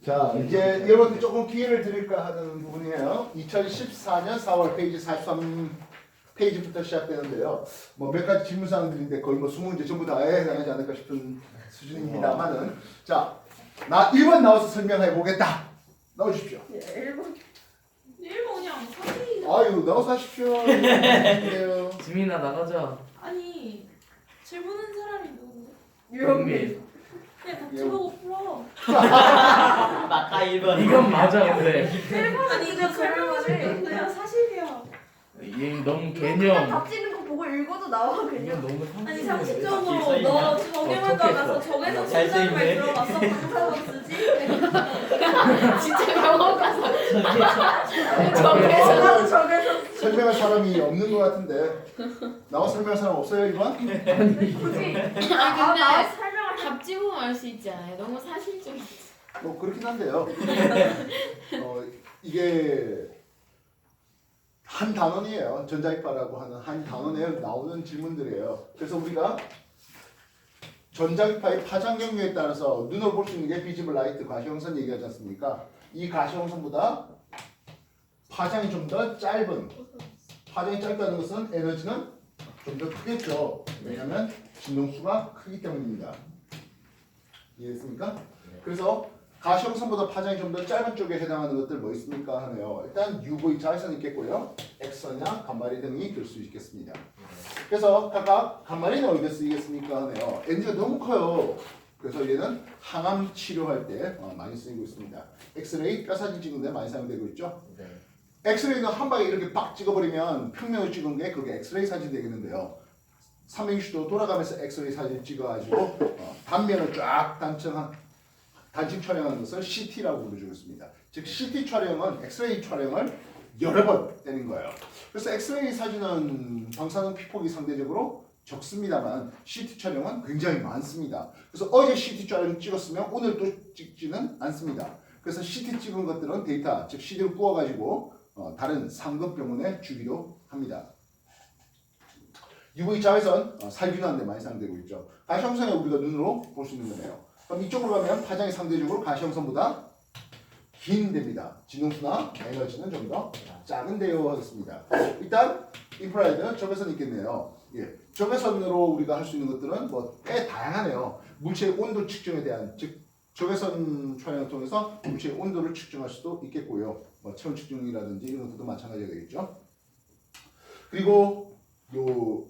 자, 이제 여러분들 조금 기회를 드릴까 하는 부분이에요. 2014년 4월 페이지 43페이지부터 시작되는데요. 뭐 몇 가지 질문사항들인데 거의 뭐 20문제 전부 다에 해당하지 않을까 싶은 수준입니다만은, 자, 나 1번 나와서 설명해 보겠다. 나오십시오. 1번 그냥 선생님. 아유, 나와서 하십시오. 그래요. 지민아 나가자. 아니 질문한 사람이 누군데? 유영민. 그냥 같이 보고 풀어. 맞다 1번. 이건 맞아 근데. 아니 이거 설명을 그냥 사실이야. 얘 너무 그냥 개념. 답지는 거 보고 읽어도 나와 이건 그냥. 너무 아니 상식적인데. 상식적으로 너 정형외과 가서 정해서 친다는 말 잘생기네. 들어봤어? 방사선 쓰지? 진짜 병원 가서 저기서 저기서 설명할 사람이 없는 것 같은데. 나와 설명할 사람 없어요, 이번? 굳이 아, 나 근데 설명을 답지 보면 알 수 있지 않아요? 너무 사실적이지. 뭐 그렇긴 한데요. 이게 한 단원이에요. 전자기파라고 하는 한 단원에 나오는 질문들이에요. 그래서 우리가 전자기파의 파장 경로에 따라서 눈으로 볼 수 있는 게 비지블 라이트 가시광선 얘기하지 않습니까? 이 가시광선보다 파장이 좀 더 짧은, 파장이 짧다는 것은 에너지는 좀 더 크겠죠. 왜냐하면 진동수가 크기 때문입니다. 이해됐습니까? 그래서 가시광선보다 파장이 좀 더 짧은 쪽에 해당하는 것들 뭐 있습니까 하네요. 일단 UV 자외선 있겠고요. X선이나 감마리 등이 될 수 있겠습니다. 그래서 각각 감마리는 어디에 쓰이겠습니까 하네요. 에너지가 너무 커요. 그래서 얘는 항암 치료할 때 많이 쓰이고 있습니다. 엑스레이 뼈사진 찍는 데 많이 사용되고 있죠. 네. 엑스레이는 한 방에 이렇게 빡 찍어버리면 평면을 찍은 게 그게 엑스레이 사진이 되겠는데요. 360도 돌아가면서 엑스레이 사진을 찍어가지고 단면을 쫙 단층 촬영하는 것을 CT라고 부르고 있습니다. 즉 CT 촬영은 엑스레이 촬영을 여러 번 떼는 거예요. 그래서 엑스레이 사진은 방사능 피폭이 상대적으로 적습니다만 CT 촬영은 굉장히 많습니다. 그래서 어제 CT 촬영 찍었으면 오늘 또 찍지는 않습니다. 그래서 CT 찍은 것들은 데이터, 즉 CD를 구워가지고 다른 상급 병원에 주기도 합니다. UV 자외선 살균하는 데 많이 사용되고 있죠. 가시광선은 우리가 눈으로 볼 수 있는 거네요. 그럼 이쪽으로 가면 파장이 상대적으로 가시광선보다 긴 데입니다. 진동수나 에너지는 좀 더 작은데요 하겠습니다. 일단 인프라레드 적외선이 있겠네요. 예, 적외선으로 우리가 할 수 있는 것들은 뭐 꽤 다양하네요. 물체의 온도 측정에 대한, 즉 적외선 촬영을 통해서 물체의 온도를 측정할 수도 있겠고요. 뭐 체온 측정이라든지 이런 것들도 마찬가지가 되겠죠. 그리고 요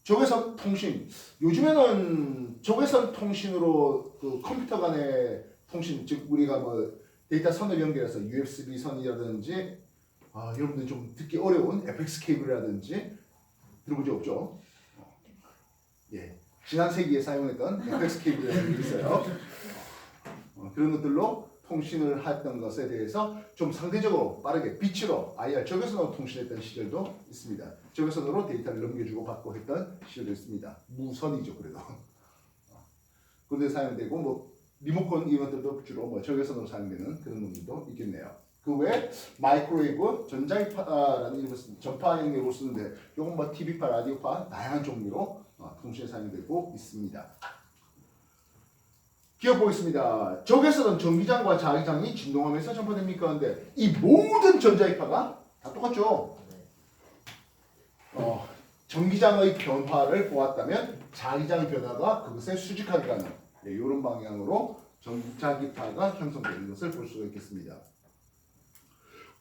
적외선 통신, 요즘에는 적외선 통신으로 그 컴퓨터 간의 통신, 즉 우리가 뭐 데이터 선을 연결해서 USB 선이라든지 여러분들 좀 듣기 어려운 FX 케이블이라든지 들어본 적 없죠? 예, 지난 세기에 사용했던 FX 케이블이라는 게 있어요. 그런 것들로 통신을 했던 것에 대해서 좀 상대적으로 빠르게 빛으로 IR 적외선으로 통신했던 시절도 있습니다. 적외선으로 데이터를 넘겨주고 받고 했던 시절도 있습니다. 무선이죠, 그래도. 그런데 사용되고 뭐 리모컨 이런 것들도 주로 뭐 적외선으로 사용되는 그런 놈들도 있겠네요. 그 외에 마이크로웨이브, 전자기파라는 이름을 쓰는 전파 영역으로 쓰는데 이건 뭐 TV파, 라디오파 다양한 종류로 통신에 사용되고 있습니다. 기억 보겠습니다. 적외선은 전기장과 자기장이 진동하면서 전파됩니까? 근데 이 모든 전자기파가 다 똑같죠. 전기장의 변화를 보았다면 자기장의 변화가 그것에 수직하게 가는 이런 방향으로 전자기파가 형성되는 것을 볼 수가 있겠습니다.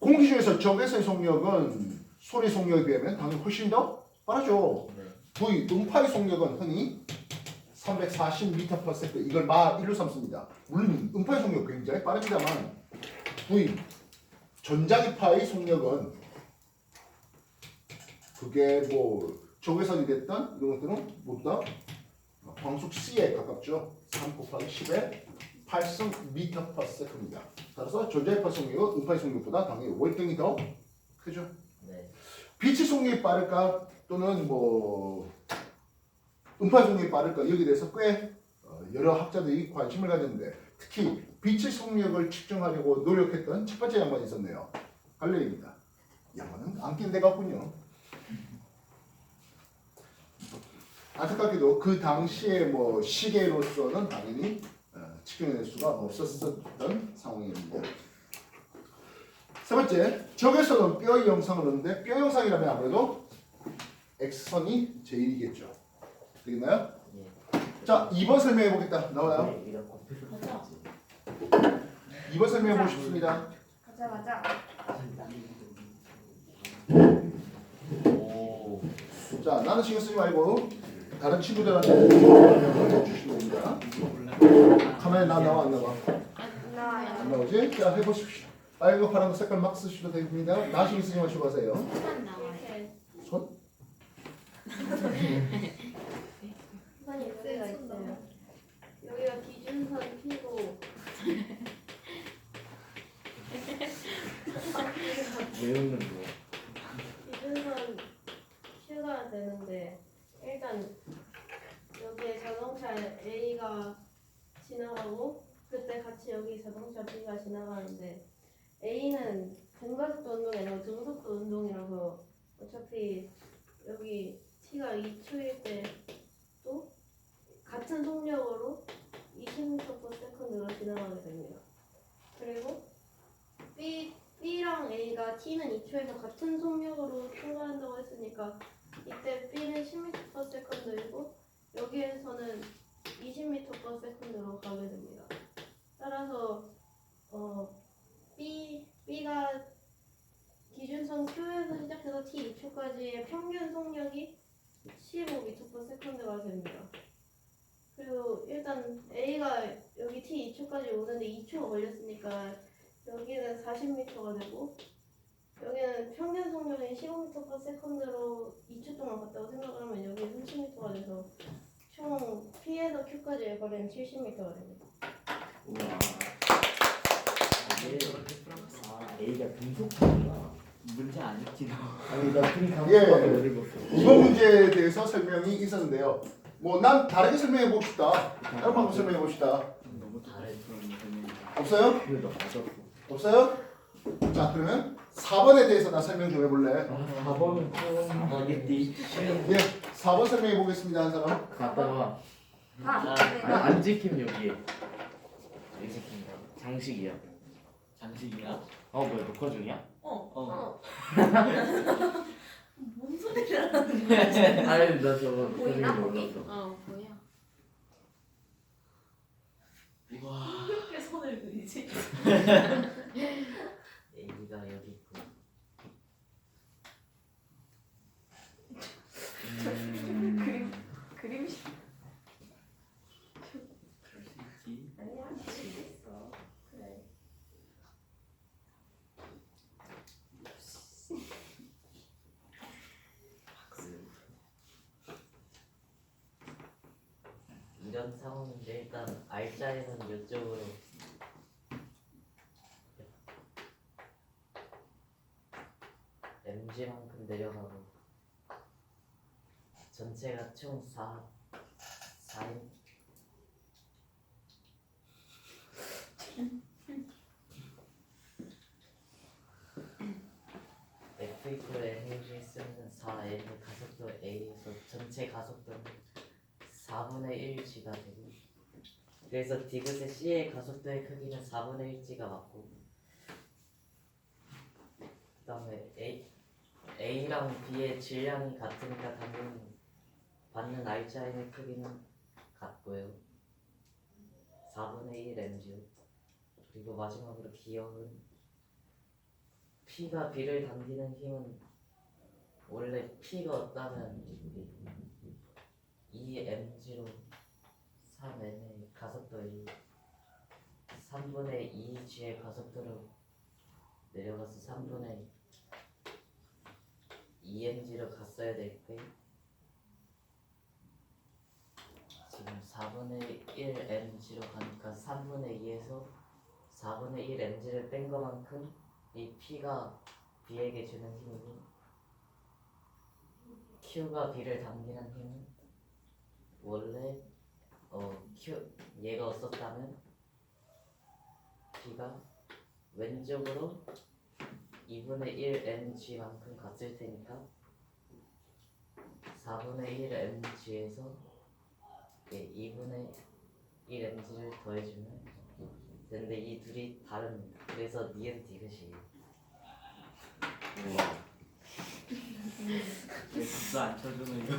공기 중에서 적외선 속력은 소리 속력에 비하면 당연히 훨씬 더 빠르죠. V, 음파의 속력은 흔히 340m/s 이걸 마 1로 삼습니다. 물론 음파의 속력 굉장히 빠릅니다만 V, 전자기파의 속력은 그게 뭐 적외선이 됐던 이런 것들은 모두 다 광속 C에 가깝죠. 3 곱하기 10의 8승/m입니다. 따라서 전자기파 속력은 음파의 속력보다 당연히 월등히 더 크죠. 네. 빛의 속력이 빠를까 또는 뭐 음파 속력이 빠를까 여기에 대해서 꽤 여러 학자들이 관심을 가졌는데 특히 빛의 속력을 측정하려고 노력했던 첫 번째 양반이 있었네요. 갈릴레이입니다. 양반은 안 낀 데가 없군요. 안타깝게도 그 당시에 뭐 시계로서는 당연히 측정해낼 수가 없었던 상황이 번째, 적에서는 뼈의 형상을 얻는데 뼈 형상이라면 아무래도 x선이 제일이겠죠. 되겠나요? 자, 2번 설명해 보겠다. 나와요. 가자. 2번 설명해 보십니다. 가자 가자. 오. 자, 나는 신경 쓰지 말고 다른 친구들한테 설명을 해주시면 됩니다. 카메라에 나와 안 나와? 안 나요. 나오지? 자, 해보십시오. 빨간 거 파란 거 색깔 막 쓰셔도 됩니다. 나 신경 쓰지 마시고 하세요. 손만 나와요. 이렇게 손? 선이 여기가 있어요. 여기가 기준선 P고 왜 웃는 거야? 기준선 Q가 되는데 일단 여기에 자동차 A가 지나가고 그때 같이 여기 자동차 B가 지나가는데 A는 등가속도 운동이 아니라 등속도 운동이라서 어차피 여기 T가 2초일 때도 같은 속력으로 20m/s로 지나가게 됩니다. 그리고 B랑 A가 T는 2초에서 같은 속력으로 통과한다고 했으니까 이때 B는 10m/s이고 여기에서는 20m/s로 가게 됩니다. 따라서 B가 기준선 Q에서 시작해서 T 2초까지의 평균 속력이 15m/s가 됩니다. 그리고 일단 A가 여기 T 2초까지 오는데 2초가 걸렸으니까 여기는 40m가 되고 여기는 평균 속력이 15m/s로 2초 동안 갔다고 생각을 하면 여기 30m가 돼서 총 P에서 Q까지의 거리는 70m가 됩니다. 우와. A가 등속구나. 문제 안 읽지도. 아니 나등 예. 감수가 못 읽었어. 이번 문제에 대해서 설명이 있었는데요. 뭐 난 다르게 설명해 봅시다. 다른 방법 설명해 봅시다. 너무 잘했어. 없어요? 근데 나 맞았어. 없어요? 자, 그러면 4번에 대해서 나 설명 좀 해볼래? 아 4번은 좀 어겠지. 예, 4번 설명해 보겠습니다. 한 사람. 갔다가 다 아니, 내가 안 지킴 여기에 장식이야. 장식이야? 뭐야 녹화 중이야? 어. 뭔 소리를 하는 거야? 아니 나 저거 녹화 보이나? 중인 거 몰랐어. 뭐야? 와. 그렇게 손을 그리지? A가 여기 있고. 그림이 그럴 수 있지. 아니야, 모르겠어. 그래. 이런 상황인데 일단 R자에는 이쪽으로 MG만큼 내려가고 전체가 총 4인 F 이퀄 M을 쓰면 4M의 가속도 A에서 전체 가속도는 4분의 1 G가 되고 그래서 디귿의 C의 가속도의 크기는 4분의 1 G가 맞고 그 다음에 A랑 B의 질량이 같으니까 당연히 받는 R자인의 크기는 같고요 4분의 1 mg 그리고 마지막으로 기억은 P가 B를 당기는 힘은 원래 P가 없다면 2mg로 3m의 가속도의 3분의 2g의 가속도로 내려가서 3분의 2mg로 갔어야 될 거예요. 지금 4분의 1 mg로 가니까 3분의 2에서 4분의 1 mg를 뺀 것만큼 이 P가 B에게 주는 힘이고 Q가 B를 당기는 힘은 원래 얘가 없었다면 B가 왼쪽으로 2분의 1 mg만큼 갔을 테니까 4분의 1 mg에서 2분의 1 mg를 더해주면 근데 이 둘이 다릅니다. 그래서 니은 디귿이에요. 진짜 안 쳐주는 이거.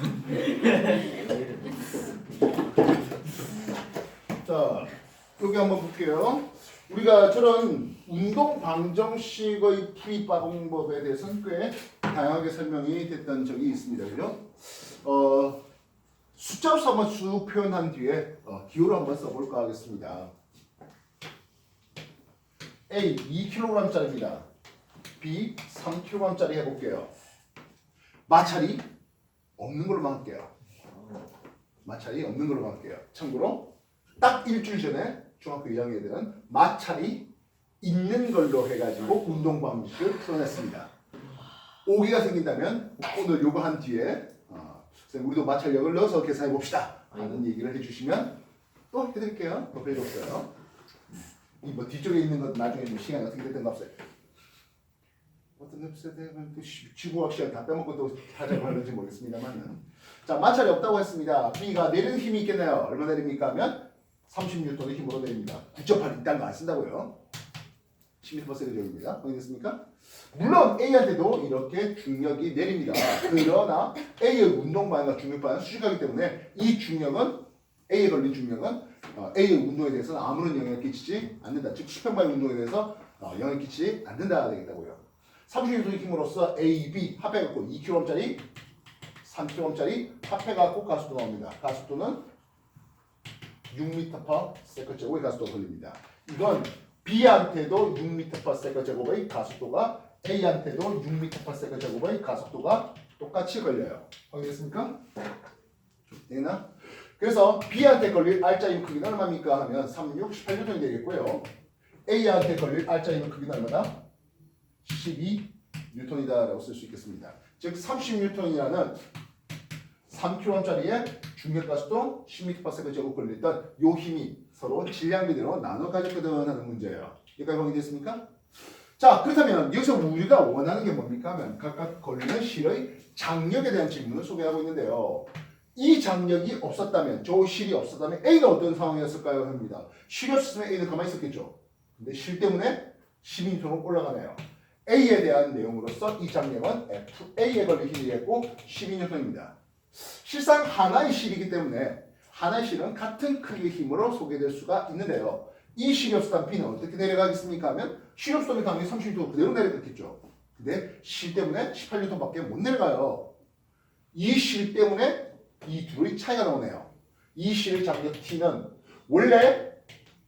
자, 여기 한번 볼게요. 우리가 저런 운동 방정식의 풀이 방법에 대해서는 꽤 다양하게 설명이 됐던 적이 있습니다. 그죠? 숫자로 한번 쭉 표현한 뒤에 기호를 한번 써볼까 하겠습니다. A 2kg짜리입니다. B 3kg짜리 해볼게요. 마찰이 없는 걸로만 할게요. 마찰이 없는 걸로만 할게요. 참고로 딱 일주일 전에 중학교 2학년 애들은 마찰이 있는 걸로 해가지고 운동 방식을 풀어냈습니다. 오기가 생긴다면 오늘 요거 한 뒤에 선생님 우리도 마찰력을 넣어서 계산해 봅시다 하는 얘기를 해주시면 또 해드릴게요. 또 별로 없어요. 이 뭐 뒤쪽에 있는 건 나중에 좀 시간이 어떻게 됐든 없어요. 어떤 웹사이트는 또 지구학 시간 다 빼먹고 또 하자고 하는지 모르겠습니다만은 자 마찰이 없다고 했습니다. B가 내리는 힘이 있겠네요. 얼마 내립니까 하면 30N의 힘으로 내립니다. 9.8 이딴 거 안 쓴다고요. 10m/s입니다. 확인됐습니까? 물론 A한테도 이렇게 중력이 내립니다. 그러나 A의 운동 반응과 중력 반응은 수직하기 때문에 이 중력은 A에 걸린 중력은 A의 운동에 대해서는 아무런 영향을 끼치지 않는다. 즉 수평방의 운동에 대해서 영향을 끼치지 않는다 되겠다고요. 30N의 힘으로써 A, B 합해갖고 2kg짜리, 3kg짜리 합해갖고 가속도 나옵니다. 가속도는 6m/s/의 가속도가 걸립니다. 이건 B한테도 6m/s/의 가속도가 A한테도 6m/s/의 가속도가 똑같이 걸려요. 확인됐습니까? 되나? 그래서 B한테 걸릴 R자임 크기는 얼마입니까? 하면 36, 18N이 되겠고요. A한테 걸릴 R자임 크기는 얼마다? 12N이다라고 쓸 수 있겠습니다. 즉 30N이라는 3kg짜리의 중력 가속도 10m/s제곱 걸렸던 요 힘이 서로 질량 비례로 나눠 가졌거든 하는 문제예요. 여기까지 확인됐습니까? 자 그렇다면 여기서 우리가 원하는 게 뭡니까 하면 각각 걸리는 실의 장력에 대한 질문을 소개하고 있는데요. 이 장력이 없었다면 저 실이 없었다면 A가 어떤 상황이었을까요? 합니다. 실이 없었으면 A는 가만히 있었겠죠. 근데 실 때문에 12N으로 올라가네요. A에 대한 내용으로서 이 장력은 FA에 걸린 힘이 되겠고 12N입니다. 실상 하나의 실이기 때문에 하나의 실은 같은 크기의 힘으로 소개될 수가 있는데요. 이 실이 없었다면 B는 어떻게 내려가겠습니까? 하면 실이 없었다면 당연히 30N 그대로 내려갔겠죠. 근데 실 때문에 18N밖에 못 내려가요. 이 실 때문에 이 둘의 차이가 나오네요. 이 실의 장력 T는 원래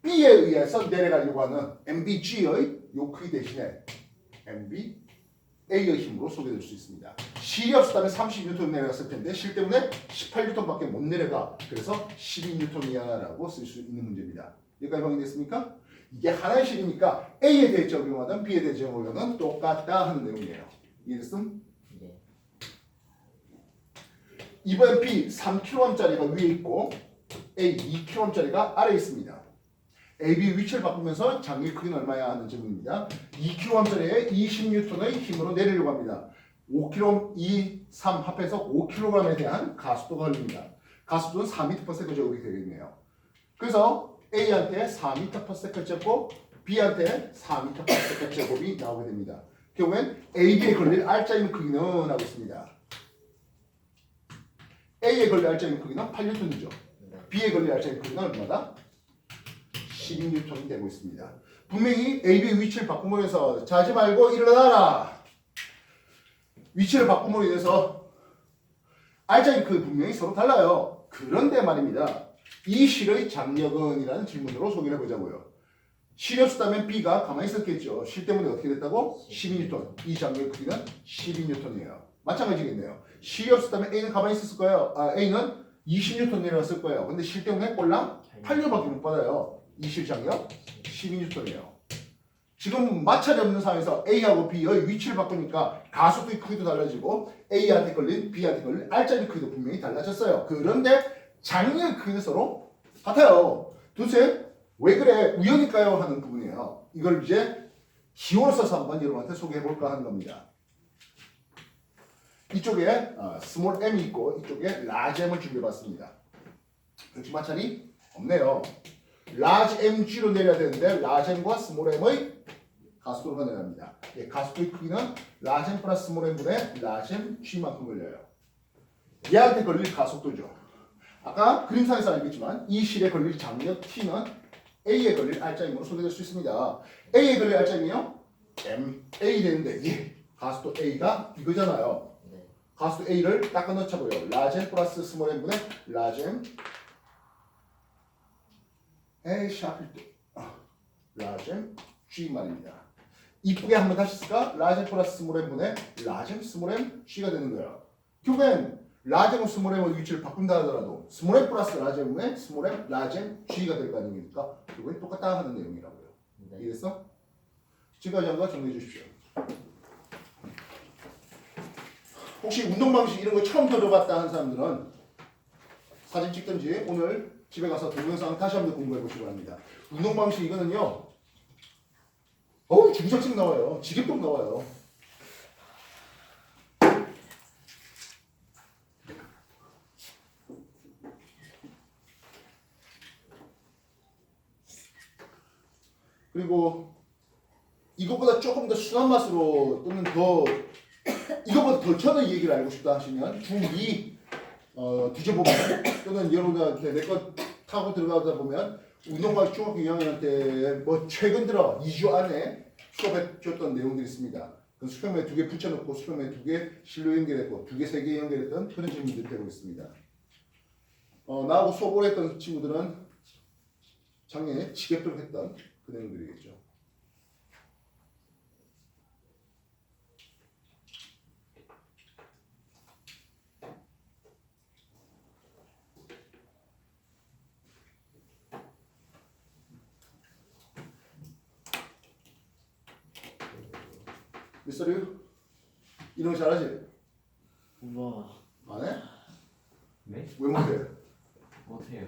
B에 의해서 내려가려고 하는 MBG의 요 크기 대신에 MB A의 힘으로 소개될 수 있습니다. 실이 없었다면 30N 내려갔을 텐데 실 때문에 18N밖에 못 내려가. 그래서 12N이야라고 쓸 수 있는 문제입니다. 여기까지 확인됐습니까? 이게 하나의 실이니까 A에 대해 적용하든 B에 대해 적용하든 똑같다 하는 내용이에요. 이해됐음? 네. 이번 B 3kg짜리가 위에 있고 A 2kg짜리가 아래에 있습니다. AB 위치를 바꾸면서 장력 크기는 얼마야 하는 질문입니다. 2kg짜리에 20N의 힘으로 내리려고 합니다. 5kg, 2, 3 합해서 5kg에 대한 가속도가 걸립니다. 가속도는 4m/s제곱이 되겠네요. 그래서 A한테 4m/s제곱, B한테 4m/s제곱이 나오게 됩니다. 결국엔 AB에 걸릴 R자임 크기는 하고 있습니다. A에 걸릴 R자임 크기는 8N이죠. B에 걸릴 R자임 크기는 얼마다? 12N이 되고 있습니다. 분명히 AB의 위치를 바꿈으로 해서 자지 말고 일어나라. 위치를 바꿈으로 인해서 R자임 크기 분명히 서로 달라요. 그런데 말입니다. 이 실의 장력은? 이라는 질문으로 소개를 해보자고요. 실이 없었다면 B가 가만히 있었겠죠. 실 때문에 어떻게 됐다고? 12N. 이 장력 크기는 12N이에요. 마찬가지겠네요. 실이 없었다면 A는 가만히 있었을 거예요. A는 20N 내려갔을 거예요. 근데 실 때문에 꼴랑 8N밖에 못 받아요. 이 실 장력 12N이에요. 지금 마찰이 없는 상황에서 A하고 B의 위치를 바꾸니까 가속도의 크기도 달라지고 A한테 걸린 B한테 걸린 R자리 크기도 분명히 달라졌어요. 그런데 장력 크기는 서로 같아요. 도대체 왜 그래? 우연일까요? 하는 부분이에요. 이걸 이제 기호를 써서 한번 여러분한테 소개해볼까 하는 겁니다. 이쪽에 스몰 m이 있고 이쪽에 라지 m을 준비해봤습니다. 역시 마찰이 없네요. 라지 mg로 내려야 되는데 라지 m과 스몰 m의 가속도가 내려갑니다. 예, 가속도의 크기는 라지 플러스 스몰 m분의 라지 g만큼 걸려요. 얘한테 걸릴 가속도죠. 아까 그림상에서 알겠지만 이 실에 걸릴 장력 t는 a에 걸릴 알짜임으로 소개될 수 있습니다. a에 걸릴 알짜임이요? ma 되는데 예, 가속도 a가 이거잖아요. 네. 가속도 a를 닦아 넣자고요. 라지 플러스 스몰 m분의 라지 a 샤필 때 라지 g 말입니다. 이쁘게 한번 다시 쓸까? 라지 플러스 스몰 m분의 라지 스몰 m g가 되는 거예요. 결국엔 라지하고 스몰 m의 위치를 바꾼다 하더라도 스몰 m 플러스 라지 m분의 스몰 m 라지 g가 될 거 아닙니까? 결국엔 똑같다 하는 내용이라고요. 네. 이해됐어? 지금까지 한 거 정리해 주십시오. 혹시 운동 방식 이런 거 처음 들어봤다 하는 사람들은 사진 찍든지 오늘 집에 가서 동영상 다시 한번 공부해 보시기 바랍니다. 운동 방식 이거는요. 어우 중장책 나와요. 지겹동 나와요. 그리고 이것보다 조금 더 순한 맛으로 또는 더 이것보다 더 쳐는 얘기를 알고 싶다 하시면 중2 뒤져보면 또는 여러분들 내거 타고 들어가다 보면 운동과 중학교 2학년 때 뭐 최근 들어 2주 안에 수업해 줬던 내용들이 있습니다. 그 수평면 2개 붙여놓고 수평면 2개 실로 연결했고 2개, 3개 연결했던 그런 질문들이 되고 있습니다. 나하고 수업을 했던 친구들은 작년에 지겹도록 했던 그 내용들이겠죠. 미스터리 이런 거 잘하지? 우와. 안 해? 네? 왜 못해? 못해요.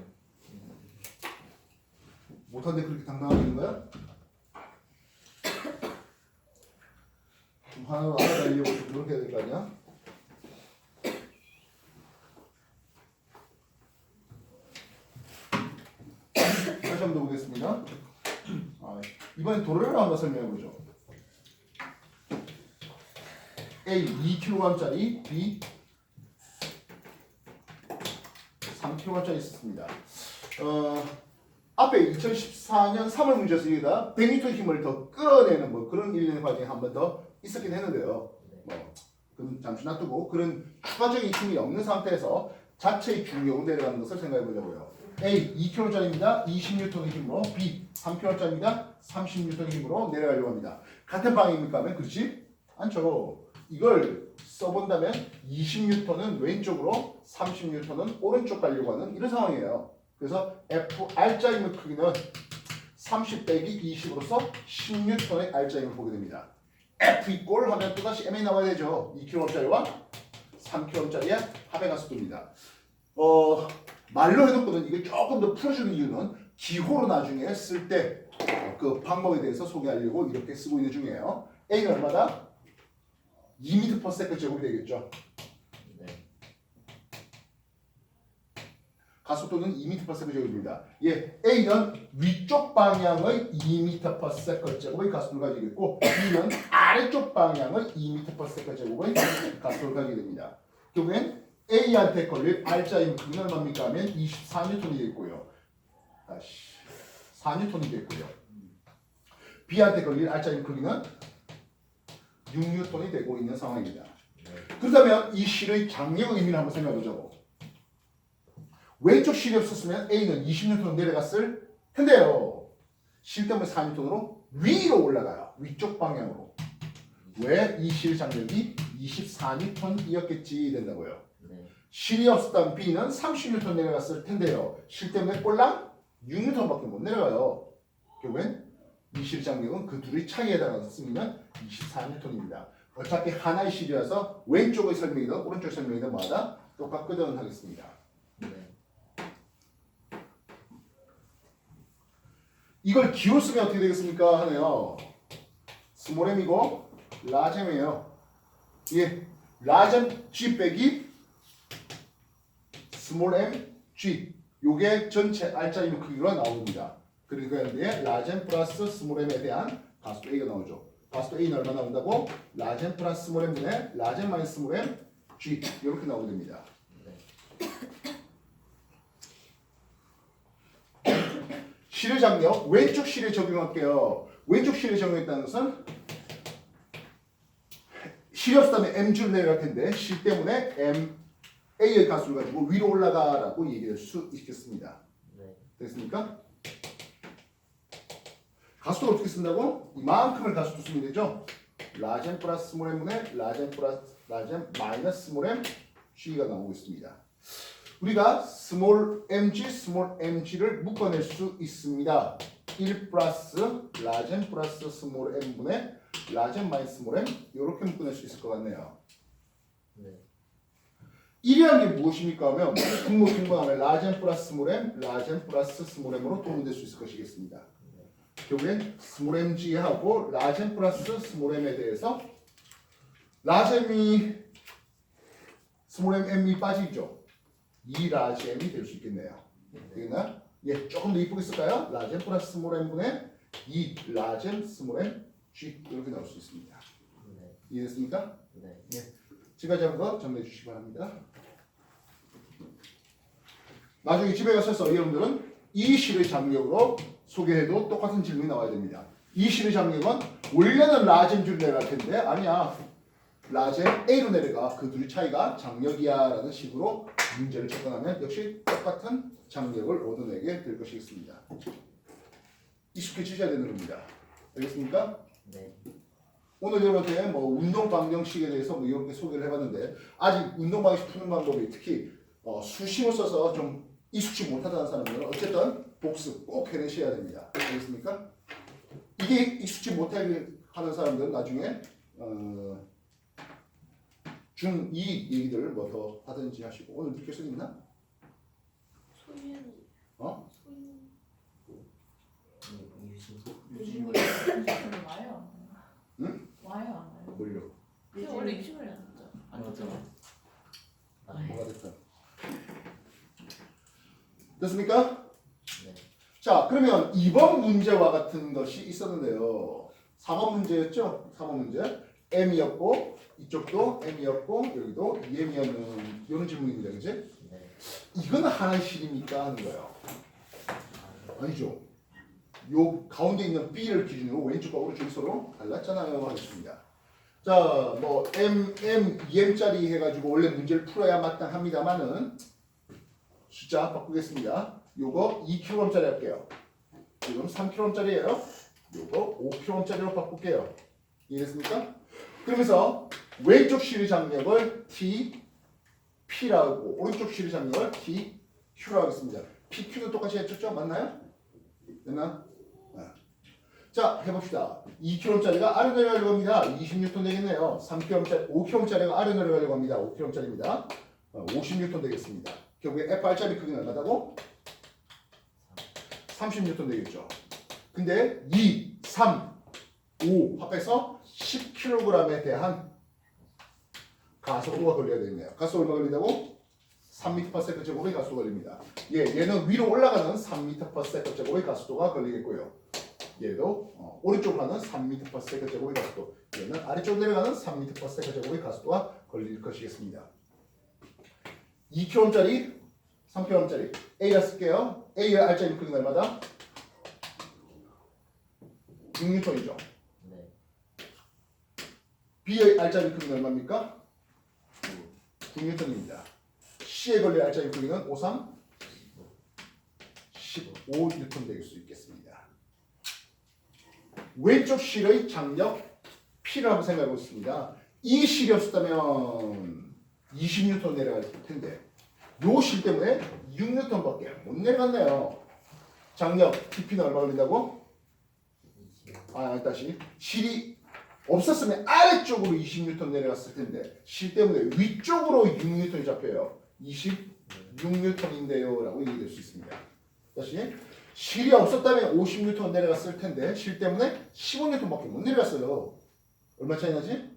못하는데 그렇게 당당하게 있는 거야? 좀 하나로 알아달려고 좀 그렇게 해야 될 거 아니야? 다시 한번 더 보겠습니다. 이번엔 도로를 한번 설명해 보죠. A 2kg짜리, B 3kg짜리 있었습니다. 앞에 2014년 3월 문제에서 여기다 100N 힘을 더 끌어내는 뭐 그런 일련의 과정이 한 번 더 있었긴 했는데요. 뭐 그건 잠시 놔두고 그런 추가적인 힘이 없는 상태에서 자체의 중력으로 내려가는 것을 생각해 보자고요. A 2kg짜리입니다. 20N의 힘으로 B 3kg짜리입니다. 30N의 힘으로 내려가려고 합니다. 같은 방향입니까? 하면 그렇지 않죠. 이걸 써본다면 20N은 왼쪽으로 30N은 오른쪽 가려고 하는 이런 상황이에요. 그래서 F R자임의 크기는 30 빼기 20으로서 10N의 R자임을 보게 됩니다. F 이꼴 하면 또다시 M이 나와야 되죠. 2kg짜리와 3kg짜리의 합의 가속도입니다. 말로 해놓고는 이걸 조금 더 풀어주는 이유는 기호로 나중에 쓸 때 그 방법에 대해서 소개하려고 이렇게 쓰고 있는 중이에요. A는 얼마다? 2m/s 제곱이 되겠죠. 네. 가속도는 2m/s 제곱입니다. 예, A는 위쪽 방향의 2m/s 제곱의 가속도를 가지고 있고 B는 아래쪽 방향의 2m/s 제곱의 가속도를 가지게 됩니다. 결국엔 A한테 걸릴 R자임 크기는 얼마입니까 하면 24N이 되겠고요. 4N이 되겠고요. B한테 걸릴 R자임 크기는 6N이 되고 있는 상황입니다. 그렇다면 이 실의 장력의 의미를 한번 생각해 보자고. 왼쪽 실이 없었으면 A는 20N 내려갔을 텐데요. 실 때문에 4N으로 위로 올라가요. 위쪽 방향으로. 왜 이 실 장력이 24N이었겠지 된다고요. 네. 실이 없었다면 B는 30N 내려갔을 텐데요. 실 때문에 꼴랑 6N밖에 못 내려가요. 결국엔 이 실 장력은 그 둘의 차이에 해당하는 쓰면 24N입니다. 어차피 하나의 실이라서 왼쪽의 설명이든 오른쪽 설명이든 마다 똑같거든 하겠습니다. 네. 이걸 기호 쓰면 어떻게 되겠습니까? 하네요. 스몰 m이고 라잼이에요. 예, 라잼 G 빼기 스몰 m G 요게 전체 R자임 크기가 나옵니다. 그러니까 이제 라잼 플러스 스몰 m에 대한 가속도 A가 나오죠. 가속도 A는 얼마 나온다고? 라젠 플러스 스몰 m분의 라젠 마이너스 스몰 m G 이렇게 나오게 됩니다. 실의 장력 왼쪽 실에 적용할게요. 왼쪽 실에 적용했다는 것은 실이 없다면 m줄 내려갈 텐데 실 때문에 A의 가수를 가지고 위로 올라가라고 얘기할 수 있겠습니다. 네. 됐습니까? 가수도 어떻게 쓴다고? 이만큼을 가수도 쓰면 되죠. 라젠 플러스 스몰 m분의 라젠 마이너스 스몰 m G가 나오고 있습니다. 우리가 스몰 mg, 스몰 mg를 묶어낼 수 있습니다. 1 플러스 라젠 플러스 스몰 m분의 라젠 마이너스 스몰 m 이렇게 묶어낼 수 있을 것 같네요. 네. 1이라는 게 무엇입니까 하면 분모하면 라젠 플러스 스몰 m, 라젠 플러스 스몰 m으로 도움될 수 있을 것이겠습니다. 결국엔 스몰 mg하고 라젠 플러스 스몰 m에 대해서 라젠이 스몰 m이 빠지죠. 이 라젠이 될 수 있겠네요. 되겠나? 예, 조금 더 이쁘게 쓸까요? 라젠 플러스 스몰 m분의 2 라젠 스몰 m g 이렇게 나올 수 있습니다. 네. 이해됐습니까? 네. 지금까지 한 거 정리해 주시기 바랍니다. 나중에 집에 가셔서 여러분들은 이 실의 장력으로 소개해도 똑같은 질문이 나와야 됩니다. 이 실의 장력은 원래는 라젠 줄 내려갈 텐데 아니야. 라젠 A로 내려가. 그 둘이 차이가 장력이야 라는 식으로 문제를 접근하면 역시 똑같은 장력을 얻어내게 될 것이겠습니다. 익숙해지셔야 되는 겁니다. 알겠습니까? 네. 오늘 여러분한테 뭐 운동 방정식에 대해서 뭐 이렇게 소개를 해봤는데 아직 운동 방식 푸는 방법이 특히 수식을 써서 좀 익숙치 못하다는 사람들은 어쨌든 복습 꼭 해내셔야 됩니다. 알겠습니까? 이게 익숙치 못하게 하는 사람들은 나중에 중2 얘기들 뭐 더 하든지 하시고 오늘 느낄 수 있나? 소윤. 어? 소윤. 유신. 유심을 와요. 응? 와요 안 와요? 뭘요? 근데 원래 유심을 안 했죠. 안 맞잖아. 뭐가 됐든 됐습니까? 네. 자 그러면 2번 문제와 같은 것이 있었는데요. 4번 문제였죠? 4번 문제 M이었고 이쪽도 M이었고 여기도 2M이었는 이런 질문입니다. 그치? 네. 이건 하나의 실입니까? 하는 거예요. 아니죠. 요 가운데 있는 B를 기준으로 왼쪽과 오른쪽이 서로 달랐잖아요. 하겠습니다. 자, 뭐 M, 2M짜리 해가지고 원래 문제를 풀어야 마땅합니다만은 숫자 바꾸겠습니다. 요거 2kg짜리 할게요. 지금 3kg짜리예요. 요거 5kg짜리로 바꿀게요. 이해됐습니까? 그러면서 왼쪽 실의 장력을 T, P라고 오른쪽 실의 장력을 T, Q라고 하겠습니다. P, Q도 똑같이 했었죠? 맞나요? 됐나? 자, 해봅시다. 2kg짜리가 아래 내려가려고 합니다. 20N 되겠네요. 3kg짜리, 5kg짜리가 아래 내려가려고 합니다. 5kg짜리입니다. 50N 되겠습니다. 결국에 FR짜리 크기는 얼마다고? 30N 되겠죠. 근데 2, 3, 5 합해서 10kg에 대한 가속도가 걸려야 되겠네요. 가속도 얼마 걸린다고? 3m/s 제곱의 가속도 걸립니다. 예, 얘는 위로 올라가는 3m/s 제곱의 가속도가 걸리겠고요. 얘도 오른쪽으로 가는 3m/s 제곱의 가속도, 얘는 아래쪽으로 내려가는 3m/s 제곱의 가속도가 걸릴 것이겠습니다. 2kg짜리, 3kg짜리 A라 쓸게요. A의 R자리 크기는 얼마다? 6N이죠. 네. B의 R자리 크기는 얼마입니까? 9N입니다. C에 걸릴 R자리 크기는 5, 3, 15N 될 수 있겠습니다. 왼쪽 실의 장력 P를 한번 생각해 보겠습니다. 이 실이 없었다면 20N 내려갈 텐데 요 실 때문에 6N밖에 못 내려갔네요. 장력 TP는 얼마 걸린다고? 다시 실이 없었으면 아래쪽으로 20N 내려갔을 텐데 실 때문에 위쪽으로 6N이 잡혀요. 26N인데요 라고 얘기될 수 있습니다. 다시 실이 없었다면 50N 내려갔을 텐데 실 때문에 15N밖에 못 내려갔어요. 얼마 차이 나지?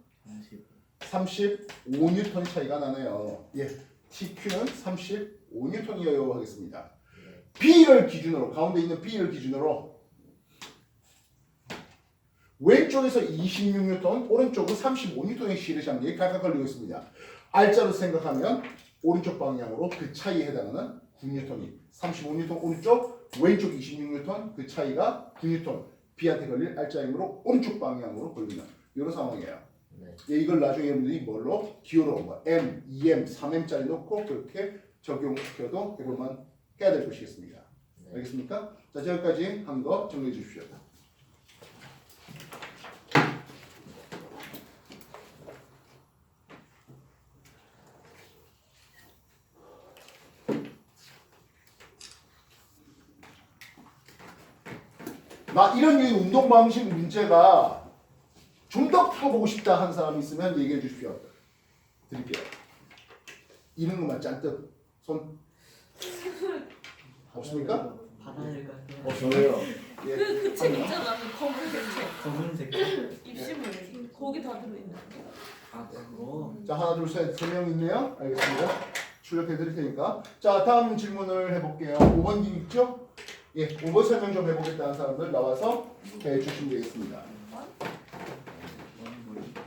35N 차이가 나네요. 예, TQ는 35N이어야 하겠습니다. B를 기준으로 가운데 있는 B를 기준으로 왼쪽에서 26N, 오른쪽으로 35N의 실의 장력이 각각 걸리고 있습니다. R자로 생각하면 오른쪽 방향으로 그 차이에 해당하는 9N이 35N 오른쪽, 왼쪽 26N 그 차이가 9N B한테 걸릴 R자이므로 오른쪽 방향으로 걸리는 이런 상황이에요. 네. 예, 이걸 나중에 여러분들이 뭘로? 기호로 뭐 M, 2M, 3M짜리 놓고 그렇게 적용시켜도 해볼만 해야 될 것이겠습니다. 네. 알겠습니까? 자, 여기까지 한 거 정리해 주십시오. 나 이런 류의 운동 방식 문제가 좀 더 풀어보고 싶다 하는 사람이 있으면 얘기해 주십시오. 드릴게요. 이런 것만 잔뜩 손 없습니까? 바다를 가요. 저예요. 예. 그 책 있잖아. 그 검은색 책. 검은색. 입시물. 거기 다 들어있는. 아 그거. 자, 하나, 둘, 셋, 3명 있네요. 알겠습니다. 출력해 드릴 테니까. 자, 다음 질문을 해볼게요. 5번 님 있죠? 예, 5번 설명 좀 해보겠다는 사람들 나와서 해주시면 되겠습니다.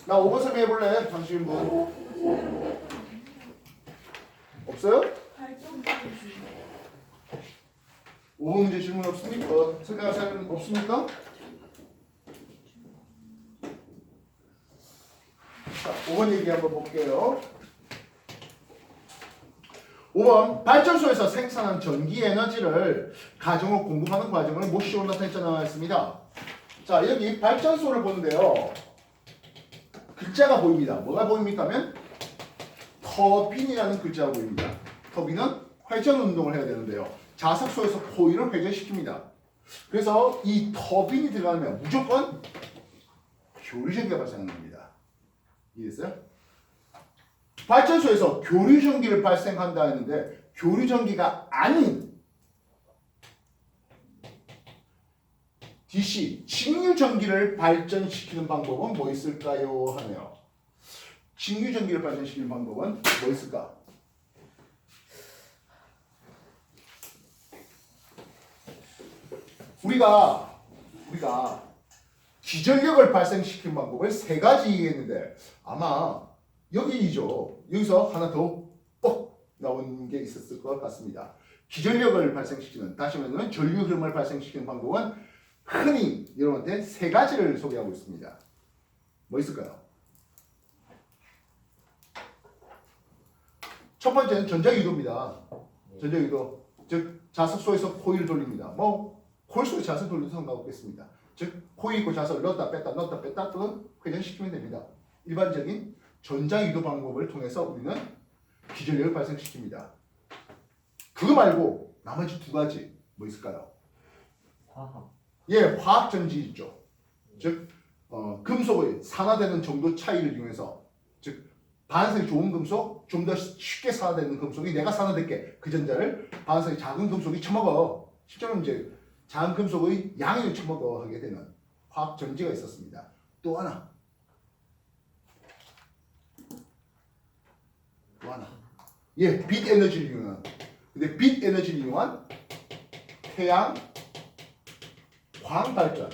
나 5번 설명해볼래? 당신 뭐 없어요? 5번 문제 질문 없습니까? 설명할 사람 없습니까? 자, 5번 얘기 한번 볼게요. 5번 발전소에서 생산한 전기 에너지를 가정으로 공급하는 과정을 모시오 나타냈자 나와 있습니다. 자, 여기 발전소를 보는데요. 글자가 보입니다. 뭐가 보입니까 하면 터빈이라는 글자가 보입니다. 터빈은 회전 운동을 해야 되는데요. 자석소에서 코일을 회전시킵니다. 그래서 이 터빈이 들어가면 무조건 교류전기가 발생합니다. 이해했어요? 발전소에서 교류전기를 발생한다 했는데 교류전기가 아닌 DC, 직류전기를 발전시키는 방법은 뭐 있을까요? 하네요. 직류전기를 발전시키는 방법은 뭐 있을까? 우리가 기전력을 발생시키는 방법을 3가지 얘기했는데 아마 여기죠. 여기서 하나 더 뻑 나온 게 있었을 것 같습니다. 기전력을 발생시키는, 다시 말하면 전류 흐름을 발생시키는 방법은 흔히 여러분한테 3가지를 소개하고 있습니다. 뭐 있을까요? 첫 번째는 전자유도입니다. 전자유도, 즉 자석소에서 코일을 돌립니다. 뭐 코일 속에 자석 돌려도 상관없겠습니다. 즉 코일 있고 자석을 넣었다 뺐다 또는 회전시키면 됩니다. 일반적인 전자유도 방법을 통해서 우리는 기전력을 발생시킵니다. 그거 말고 나머지 2가지 뭐 있을까요? 화학. 예, 화학전지 있죠. 즉 금속의 산화되는 정도 차이를 이용해서, 즉 반응성이 좋은 금속, 좀 더 쉽게 산화되는 금속이 내가 산화될게 그 전자를 반응성이 작은 금속이 처먹어. 실제로 이제 작은 금속의 양을 처먹어 하게 되는 화학전지가 있었습니다. 또 하나, 예, 빛 에너지를 이용한. 근데 빛 에너지를 이용한 태양 광 발전.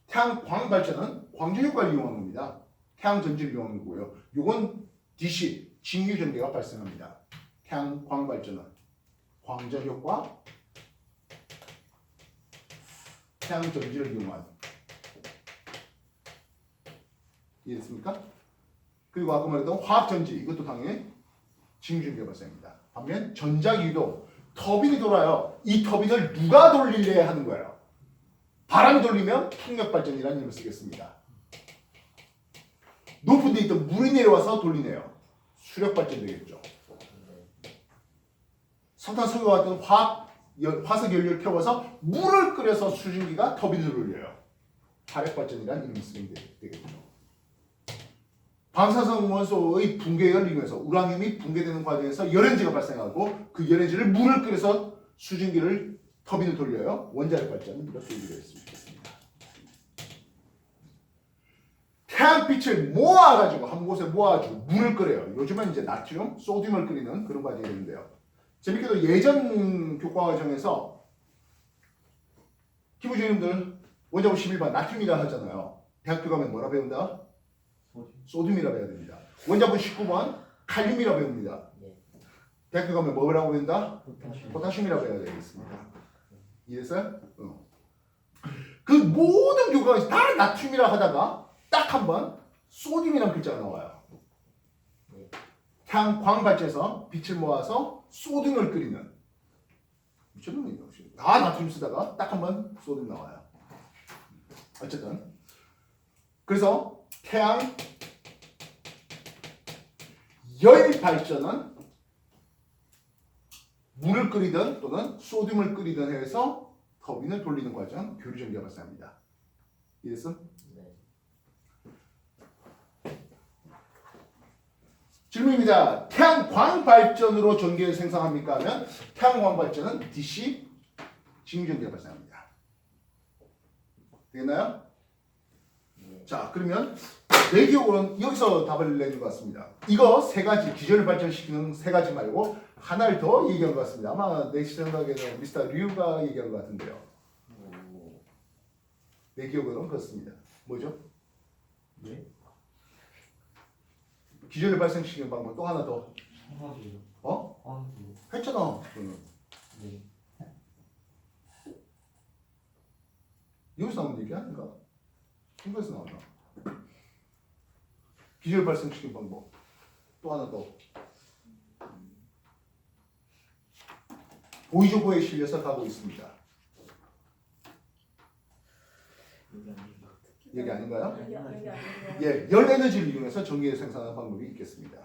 태양 광 발전은 광전 효과를 이용한 겁니다. 태양 전지를 이용한 거고요. 요건 DC, 직류 전기가 발생합니다. 태양 광 발전은 광전 효과, 태양 전지를 이용한. 이해됐습니까? 그리고 아까 말했던 화학 전지, 이것도 당연히 직류 전기가 발생합니다. 반면 전자유도, 터빈이 돌아요. 이 터빈을 누가 돌리려 하는 거예요? 바람이 돌리면 풍력 발전이라는 이름을 쓰겠습니다. 높은 데 있던 물이 내려와서 돌리네요. 수력 발전 되겠죠. 석탄, 석유와 같은 화석 연료를 태워서 물을 끓여서 수증기가 터빈을 돌려요. 화력 발전이라는 이름을 쓰면 되겠죠. 방사성 원소의 붕괴를 이용해서 우라늄이 붕괴되는 과정에서 열연지가 발생하고 그 열연지를 물을 끓여서 수증기를 터빈을 돌려요. 원자력 발전은 이렇게 얘기를 했습니다. 태양빛을 모아가지고 한 곳에 모아가지고 물을 끓여요. 요즘은 이제 나트륨, 소듐을 끓이는 그런 과정이 되는데요. 재밌게도 예전 교과 과정에서 기부주님들 원자부 11번 나트륨이라 하잖아요. 대학교 가면 뭐라 배운다? 소듐이라 배워야 됩니다. 원자부 19번 칼륨이라 배웁니다. 예. 대학교 가면 뭐라고 배운다? 포타슘. 포타슘이라 배워야 되겠습니다. 이해했어요? 그 모든 교과가 다 나트륨이라 하다가 딱 한 번 소듐이라는 글자가 나와요. 태양광 발전에서 빛을 모아서 소듐을 끓이는 미쳤는 거예요. 다 나트륨 쓰다가 딱 한 번 소듐 나와요. 어쨌든 그래서 태양 열 발전은 물을 끓이든 또는 소듐을 끓이든 해서 터빈을 돌리는 과정 교류 전기가 발생합니다. 이해했어? 네. 질문입니다. 태양광 발전으로 전기를 생성합니까? 하면 태양광 발전은 DC 직류 전기가 발생합니다. 되겠나요? 자, 그러면 내 기억으로는 여기서 답을 내는 것 같습니다. 이거 세 가지 기전을 발전시키는 세 가지 말고 하나를 더 얘기한 것 같습니다. 아마 내 생각에는 미스터 류가 얘기한 것 같은데요. 내 기억으로는 그렇습니다. 뭐죠? 네? 기전을 발생시키는 방법 또 하나 더 화학이요. 어? 화학이요. 했잖아. 그거는. 네. 여기서 나온 얘기 아닌가? 이거에서 나왔나? 기절 발생시키는 방법 또 하나 더 보이조고에 실려서 가고 있습니다. 얘기 아닌가요? 예, 열 에너지를 이용해서 전기를 생산하는 방법이 있겠습니다.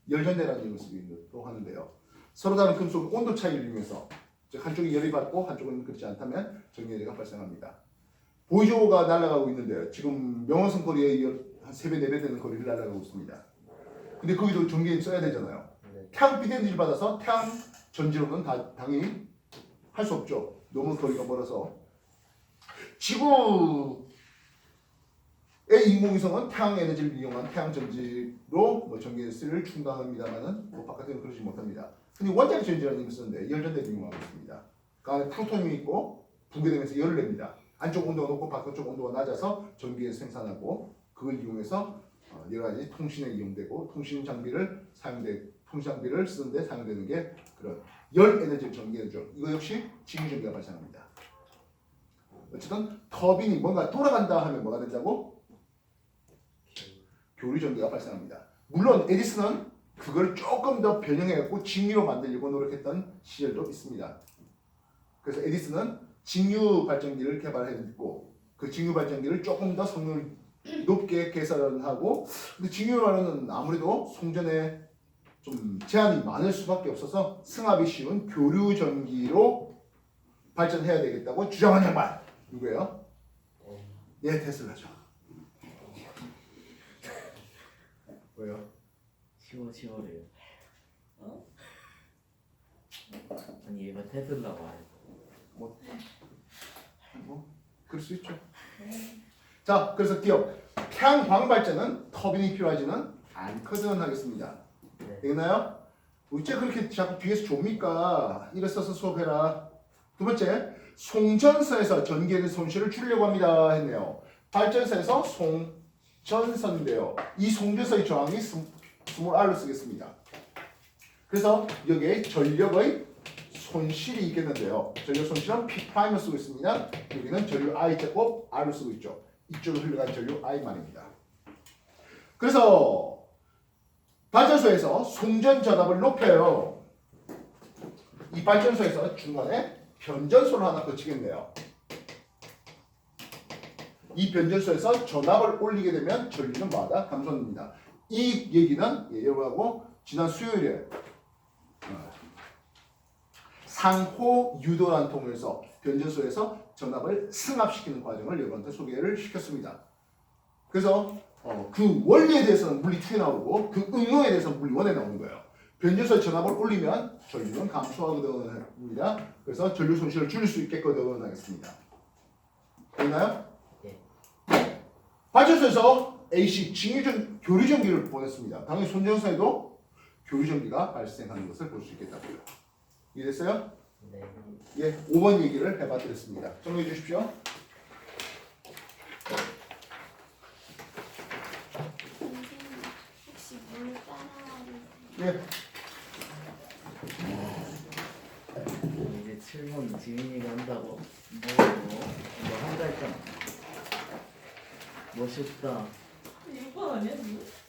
열전대라는 이름을 쓰기도 하는데요. 서로 다른 금속 온도 차이를 이용해서 즉 한쪽이 열이 받고 한쪽은 그렇지 않다면 전기가 발생합니다. 보이조가 날아가고 있는데요. 지금 명왕성 거리에 한 3배, 4배 되는 거리를 날아가고 있습니다. 근데 거기도 전기를 써야 되잖아요. 네. 태양 비대지를 받아서 태양 전지로는 당연히 할 수 없죠. 너무 거리가 멀어서. 지구의 인공위성은 태양 에너지를 이용한 태양 전지로 뭐 전기를 충당합니다만은 뭐 바깥에는 그러지 못합니다. 근데 원자력 전지라는 힘을 쓰는데 열전대를 이용하고 있습니다. 그 안에 플루토늄이 있고 붕괴되면서 열을 냅니다. 안쪽 온도가 높고 바깥쪽 온도가 낮아서 전기를 생산하고 그걸 이용해서 여러 가지 통신에 이용되고 통신 장비를 쓰는데 사용되는 게 그런 열 에너지 전기죠. 이거 역시 직류 전기가 발생합니다. 어쨌든 터빈이 뭔가 돌아간다 하면 뭐가 된다고? 교류 전기가 발생합니다. 물론 에디슨은 그걸 조금 더 변형해갖고 직류로 만들려고 노력했던 시절도 있습니다. 그래서 에디슨은 직류 발전기를 개발했고 그 직류 발전기를 조금 더 성능을 높게 개선하고 근데 직류라는 아무래도 송전에 좀 제한이 많을 수밖에 없어서 승합이 쉬운 교류 전기로 발전해야 되겠다고 주장한 양반 누구예요? 예, 테슬라죠. 왜요? 10월이에요. 아니 얘가 테슬라고 안 했어. 뭐 그럴 수 있죠. 자, 그래서 기억. 태양광 발전은 터빈이 필요하지는 않거든 하겠습니다. 네. 되겠나요? 어째 그렇게 자꾸 뒤에서 줍니까? 이래 써서 수업해라. 두 번째, 송전선에서 전기의 손실을 줄이려고 합니다 했네요. 발전소에서 송전선인데요. 이 송전선의 저항이 스몰 r로 쓰겠습니다. 그래서 여기에 전력의 손실이 있겠는데요. 전력 손실은 P'을 쓰고 있습니다. 여기는 전류 I 제곱 R을 쓰고 있죠. 이쪽으로 흘러간 전류 I만입니다. 그래서 발전소에서 송전 전압을 높여요. 이 발전소에서 중간에 변전소를 하나 거치겠네요. 이 변전소에서 전압을 올리게 되면 전류는 뭐하다? 감소합니다. 이 얘기는 여러분하고 지난 수요일에 상호 유도라는 통해서 변전소에서 전압을 승합시키는 과정을 여러분한테 소개를 시켰습니다. 그래서 그 원리에 대해서는 물리 2에 나오고 그 응용에 대해서는 물리 1에 나오는 거예요. 변전소의 전압을 올리면 전류는 감소하거든 합니다. 그래서 전류 손실을 줄일 수 있겠거든 하겠습니다. 됐나요? 네. 발전소에서 AC 교류 전기를 보냈습니다. 당연히 손전소에도 교류 전기가 발생하는 것을 볼 수 있겠다고요. 이해됐어요? 네. 예, 5번 얘기를 해봐 드렸습니다. 정리해 주십시오. 예. 이제 7번 지민이가 한다고 이거 한다 했잖아. 멋있다. 6번 아니야?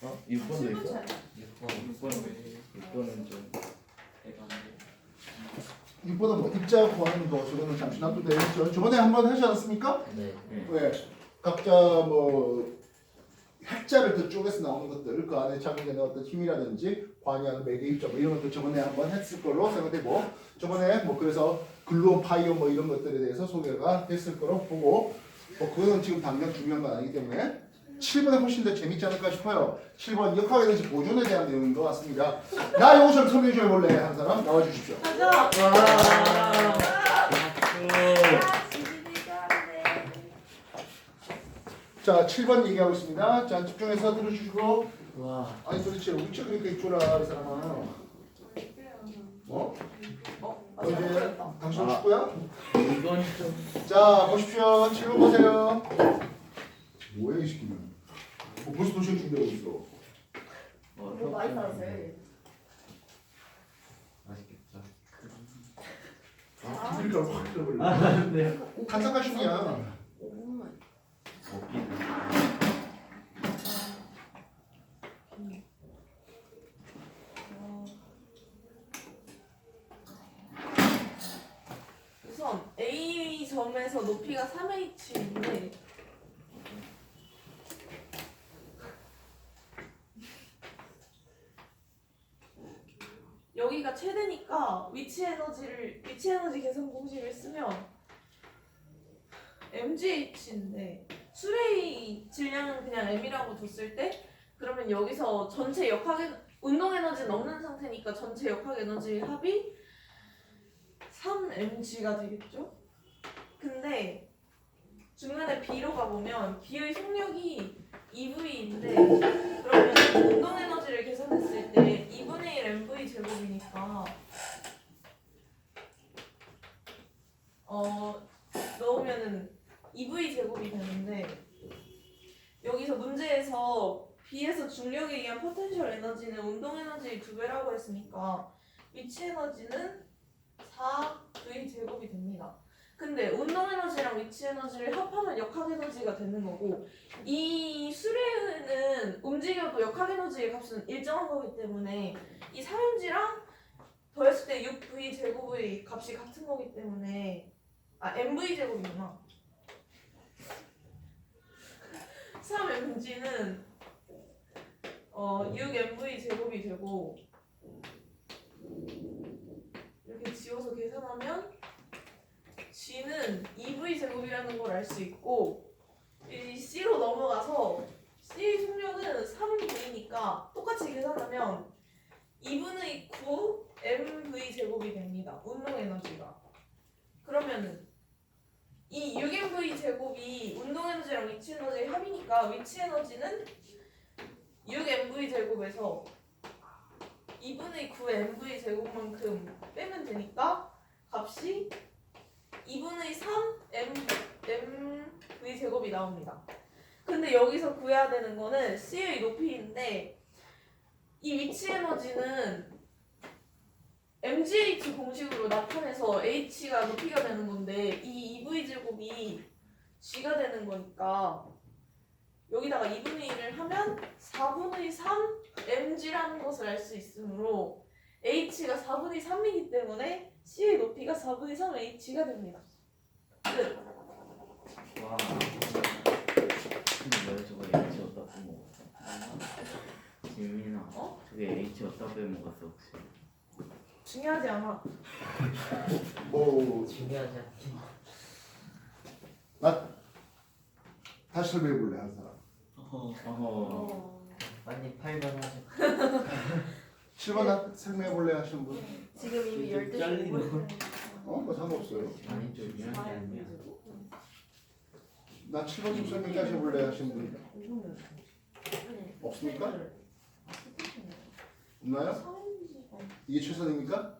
어? 6번도 있어? 6번 6번은 좀 6보다 뭐 입자 구하는 거 저거는 잠시 놔둬도 되겠죠. 저번에 한번 하지 않았습니까? 네. 왜? 각자 뭐 핵자를 그 쪽에서 나오는 것들 그 안에 작용되는 어떤 힘이라든지 관여하는 매개 입자 뭐 이런 것들 저번에 한번 했을 걸로 생각되고 저번에 뭐 그래서 글루온 파이온 뭐 이런 것들에 대해서 소개가 됐을 거로 보고 뭐 그거는 지금 당장 중요한 건 아니기 때문에 7번에 훨씬 더 재밌지 않을까 싶어요. 7번 역학에 대해서 보존에 대한 내용인 것 같습니다. 나 요거 좀 설명해줘야 볼래 하는 사람 나와 주십시오. 가자. 자 7번 얘기하고 있습니다. 자 집중해서 들어주시고 와. 아니 도대체 위치 그러니까 있줘라 이 사람아. 어? 이제 당신 축구야? 이건 좀 자 보십시오. 7번 보세요. 뭐야 이 새끼는? 벌써 도시락 준비하고 있어. 뭐 많이 나왔어요. 맛있겠죠. 아 그러니까 확 들어버려. 아, 네. 간장가shum이야. 5분만. 먹기는 우선 A 점에서 높이가 3h인데 여기가 최대니까 위치 에너지 계산 공식을 쓰면 mgh인데 수레의 질량은 그냥 m이라고 뒀을 때 그러면 여기서 전체 운동 에너지는 없는 상태니까 전체 역학 에너지의 합이 3mg가 되겠죠? 근데 중간에 B로 가보면 B의 속력이 2V인데 그러면 운동 에너지를 계산했을 때 2분의 1 mv 제곱이니까 넣으면은 2V 제곱이 되는데 여기서 문제에서 B에서 중력에 의한 포텐셜 에너지는 운동 에너지의 2배라고 했으니까 위치 에너지는 4V 제곱이 됩니다. 근데 운동 에너지랑 위치 에너지를 합하면 역학 에너지가 되는 거고 이 수레는 움직여도 역학 에너지의 값은 일정한 거기 때문에 이 3mg랑 더했을 때 6V 제곱의 값이 같은 거기 때문에 mv 제곱이구나. 3mg는 6mv 제곱이 되고 이렇게 지워서 계산하면 G는 2V 제곱이라는 걸 알 수 있고 이 C로 넘어가서 C의 속력은 3V니까 똑같이 계산하면 2분의 9 mv 제곱이 됩니다. 운동 에너지가. 그러면 이 6mv 제곱이 운동 에너지랑 위치 에너지의 합이니까 위치 에너지는 6mv 제곱에서 2분의 9 mv 제곱만큼 빼면 되니까 값이 2분의 3 mv 제곱이 나옵니다. 근데 여기서 구해야 되는 거는 C의 높이인데 이 위치 에너지는 mgh 공식으로 나타내서 h가 높이가 되는 건데 이 2v 제곱이 g가 되는 거니까 여기다가 2분의 1을 하면 4분의 3 mg라는 것을 알 수 있으므로 h가 4분의 3이기 때문에 c의 높이가 4분의 3 h가 됩니다. 끝. 와. 근데 왜 저거 H 어디다 빼먹었어? 지민아. 어? 저게 H 어디다 빼먹었어 혹시? 중요하지 않아. 뭐 중요하지 않지. 다시 설명해 볼래 한 사람. 어허. 빨리 8번 하죠. 7번 설명해 볼래 하시는 분? 지금 이미 이제 12시 잘리는 5분. 뭐 상관없어요. 아니 좀 이런 게 아니야. 나 7번 좀 설명까지 해볼래 하시는 분 없습니까? 없나요? 이게 최선입니까?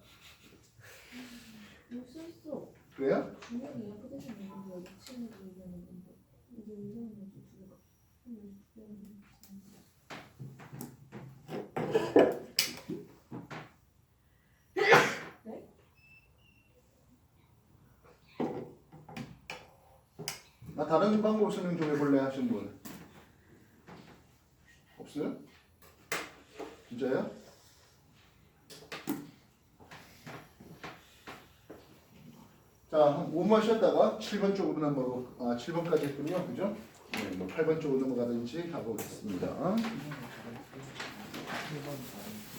있어. 그래요? 분명히 이렇게 되는 거 미치는 거 있는 건데 이게 이런 거지 둘다. 나 다른 방법 설명 좀 해볼래 하시는 분 없어요? 진짜요? 자, 5분 쉬었다가 7번 쪽으로 7번까지 했군요. 그죠? 네, 뭐 8번 쪽으로 넘어가든지 하고 있습니다. 1번 다른